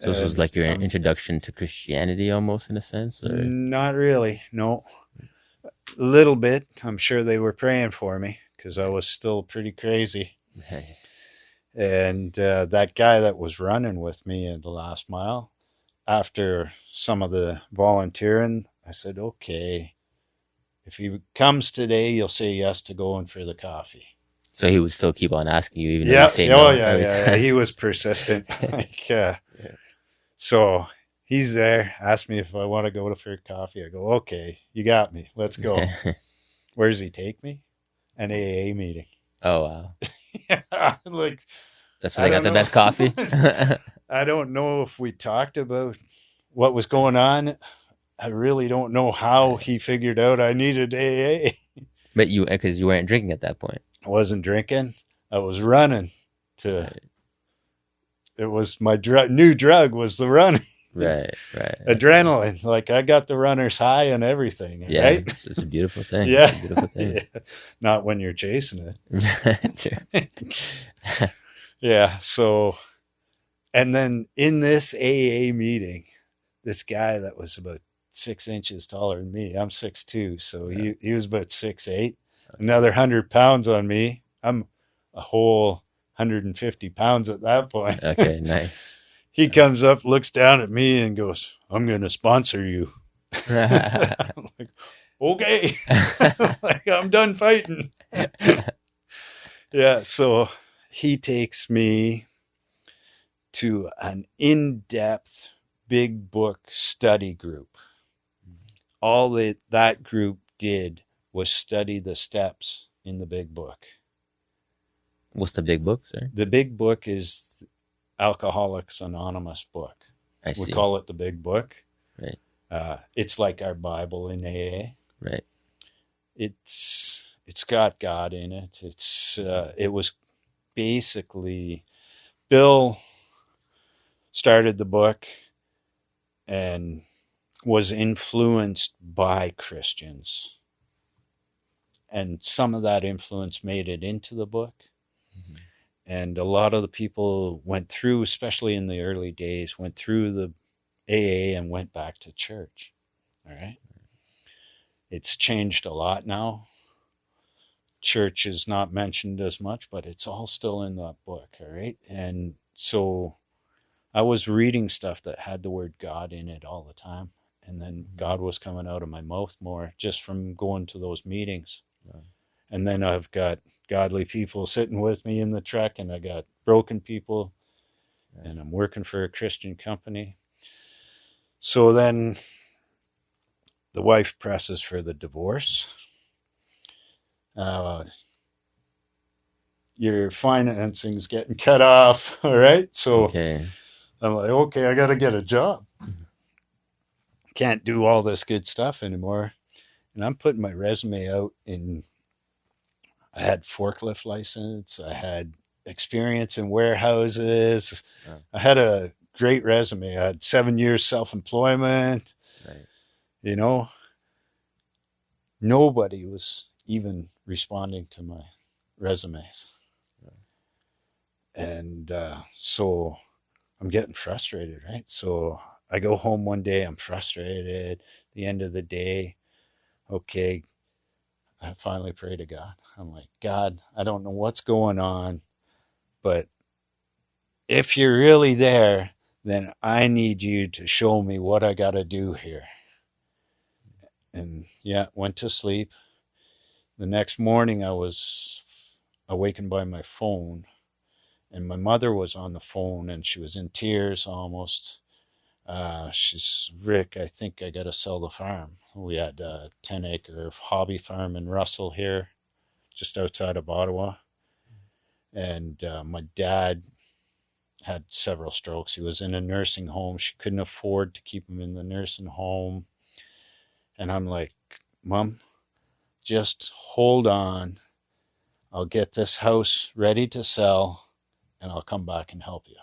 So this was And like your introduction to Christianity almost in a sense, or not really, no. A little bit. I'm sure they were praying for me because I was still pretty crazy. right, And that guy that was running with me in the last mile, after some of the volunteering, I said, okay, if he comes today, you'll say yes to going for the coffee. so he would still keep on asking you even though you Yeah, say oh no yeah, every yeah, yeah. time. He was persistent. Like, Yeah. so he's there, asked me if I want to go for coffee. I go, okay, you got me. Let's go. Where does he take me? An AA meeting. Oh wow, Like, that's where I they got don't the know. best coffee. I don't know if we talked about what was going on. I really don't know how Right. he figured out I needed AA. But you, because you weren't drinking at that point. I wasn't drinking. I was running to, Right, it was my new drug was the running. right, right. Okay. Adrenaline. Like I got the runner's high and everything, Yeah, right? it's a beautiful thing. It's Yeah. a beautiful thing. Yeah. Not when you're chasing True. it. Yeah. So, and then in this AA meeting, this guy that was about 6 inches taller than me, I'm 6'2", so Yeah, he was about 6'8". Another 100 pounds on me. I'm a whole 150 pounds at that point. okay, nice. He comes up, looks down at me, and goes, "I'm going to sponsor you." I'm like, okay. Like I'm done fighting. Yeah, so he takes me to an in-depth big book study group. All that group did was study the steps in the big book. What's the big book, sir? The big book is Alcoholics Anonymous book. I We see. call it the big book. Right, It's like our Bible in AA. right. It's got God in it. It was basically Bill started the book and was influenced by Christians. And some of that influence made it into the book. Mhm. And a lot of the people went through, especially in the early days, went through the AA and went back to church. All right. It's changed a lot now. Church is not mentioned as much, but it's all still in that book. All right. And so I was reading stuff that had the word God in it all the time. And then God was coming out of my mouth more just from going to those meetings. Wow. And then I've got godly people sitting with me in the truck, and I got broken people, Right. and I'm working for a Christian company. So then the wife presses for the divorce. Uh, your financing's getting cut off. All right. So Okay. I'm like, okay, I got to get a job. Can't do all this good stuff anymore. And I'm putting my resume out in, I had forklift license. I had experience in warehouses. Oh, I had a great resume. I had 7 years self-employment. right. You know, nobody was even responding to my resumes. And so I'm getting frustrated, right? So I go home one day, I'm frustrated. The end of the day, okay, I finally pray to God. I'm like, God, I don't know what's going on, but if you're really there, then I need you to show me what I got to do here. And yeah, went to sleep. The next morning, I was awakened by my phone, and my mother was on the phone, and she was in tears almost. She's, Rick, I think I got to sell the farm. We had a 10-acre hobby farm in Russell here, just outside of Ottawa. And my dad had several strokes. He was in a nursing home. She couldn't afford to keep him in the nursing home. And I'm like, Mom, just hold on. I'll get this house ready to sell, and I'll come back and help you.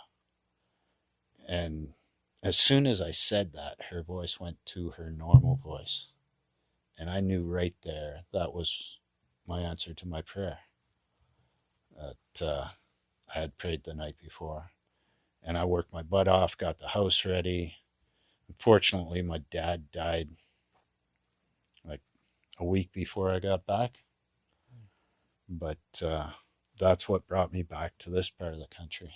And as soon as I said that, her voice went to her normal voice. And I knew right there that was my answer to my prayer that I had prayed the night before. and I worked my butt off, got the house ready. Unfortunately, my dad died like a week before I got back. But that's what brought me back to this part of the country.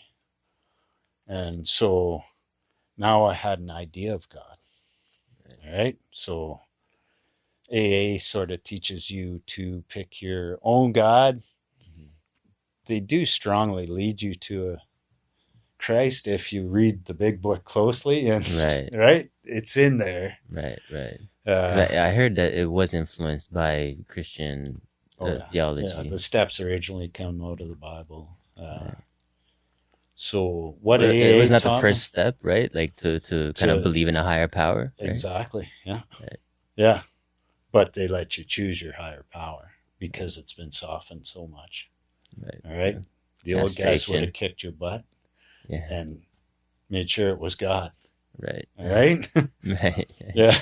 And so now I had an idea of God. All right. So AA sort of teaches you to pick your own God. They do strongly lead you to a Christ if you read the big book closely, and right, it's in there. Right. 'Cause I heard that it was influenced by Christian theology. Yeah, the steps originally come out of the Bible. So what it was not the taught first step, right? Like to kind of believe in a higher power. Right? Exactly. Yeah. Right. Yeah. But they let you choose your higher power because it's been softened so much. Right. All right. The old guys would have kicked your butt. Yeah. And made sure it was God. Right. All right. Right. Yeah.